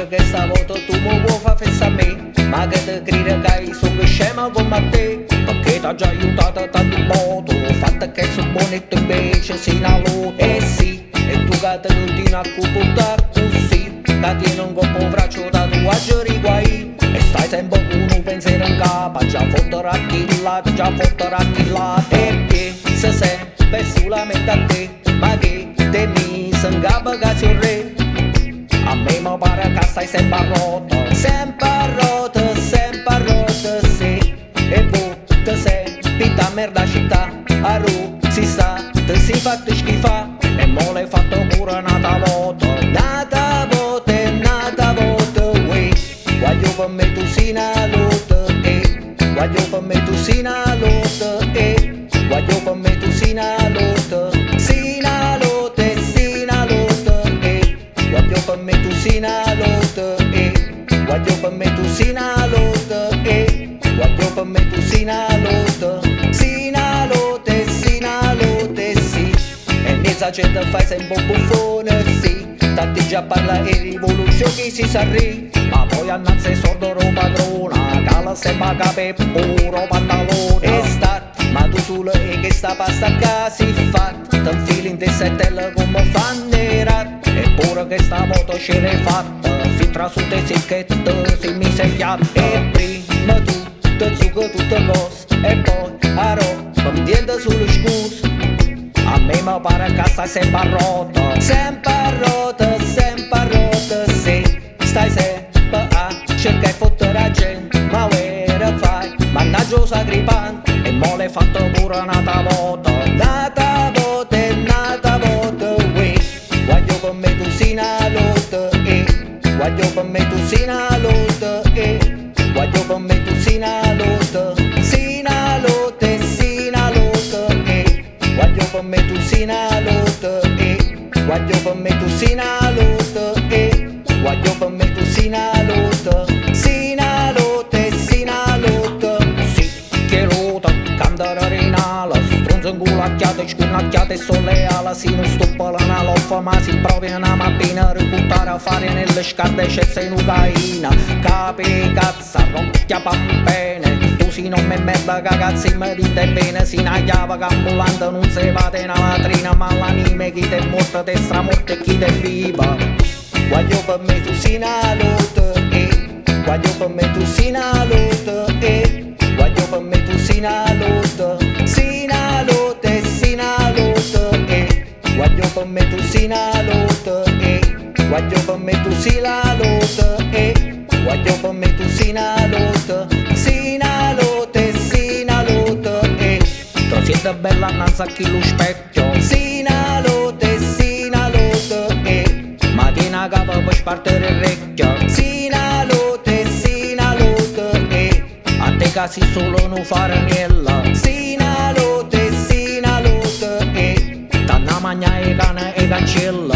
Che stavolta tu mi vuoi far festa a me, ma che ti credi che sono scema come te, perché ti ha già aiutato tanti voto, fatto che sono bonetto invece sei una lotta. Eh sì, e tu che ti continui a comportare così, che tieni un po' braccio da tua guai, e stai sempre con un pensiero in capo, già fotterà chi là, perché se sempre solamente a te, ma che te mi se in capo che sei un re. A me mi pare che stai sempre a rota, sì. E poi te sei, pita merda città, a ru, si sta, te si fatti schifà. E mo l'hai fatto pure nata volta, uè. Voglio per me tu sei una lotta, voglio per me tu sei una lotta, voglio per me tu sei una lotta, sei una lotta, sei una lotta, voglio per me tu sei una lotta, voglio per me tu sei una lotta, voglio per me tu sei una lotta, sei una lotta, sei una lotta, sì. E mezza gente fai sempre un buffone, sì. Tanti già parla e rivoluzione che si sarri, ma poi annanzi è sordo ro padrona, cala sembra cape puro pantalone. E stat, ma tu solo e che sta pasta che si fa, te infili in te settelle come fanno. Eppure che sta moto ce l'hai fatta, si trasute sicchette, si mi sei chiaro. E prima tu te zucca tutte cose, e poi a roba mi diente sullo scuso. A me mi pare che stai sempre a rota, sì. Stai sempre a cercare di fottere la gente, ma vera fai, mannaggia sacripante. E mo l'hai fatto pure un'altra volta, uè. Voglio per me tu sei una lotta, voglio per me tu sei una lotta, voglio per me tu sei una lotta, sei una lotta, sei una lotta, voglio per me tu sei una lotta, voglio per me tu sei una lotta, voglio per me tu sei una lotta, sei una lotta, sei una lotta, sì. Che lotta, cantare rinala, stronzo ingulacchiate, scurnacchiate e solleala, si non stoppa la loffa, ma si propria una mappina, riputtare a fare nelle scarpe c'è sei nucaina, capi cazza, rocchia pampene, tu si non me merda cagazzi mi dite bene, si una chiave che ambulante non si vate in latrina, ma l'anime chi te è morta, te stramorta e chi te è viva. Voglio per me tu sei una lotta, voglio per me tu sei una lotta, voglio per me tu sei una lotta, sei una lotta, sei una lotta, voglio per me tu sei una lotta, voglio per me tu sei la lotta, voglio per me tu sei una lotta, sei una lotta, sei una lotta, tu siete bella innanzi a chi lo specchio, sei una lotta, sei una lotta, ma tieni a capo per spartere il recchio, sei una lotta, sei una lotta, a te casi solo non fare niente, sei una lotta, sei una lotta, tanna magna e cane e cancella.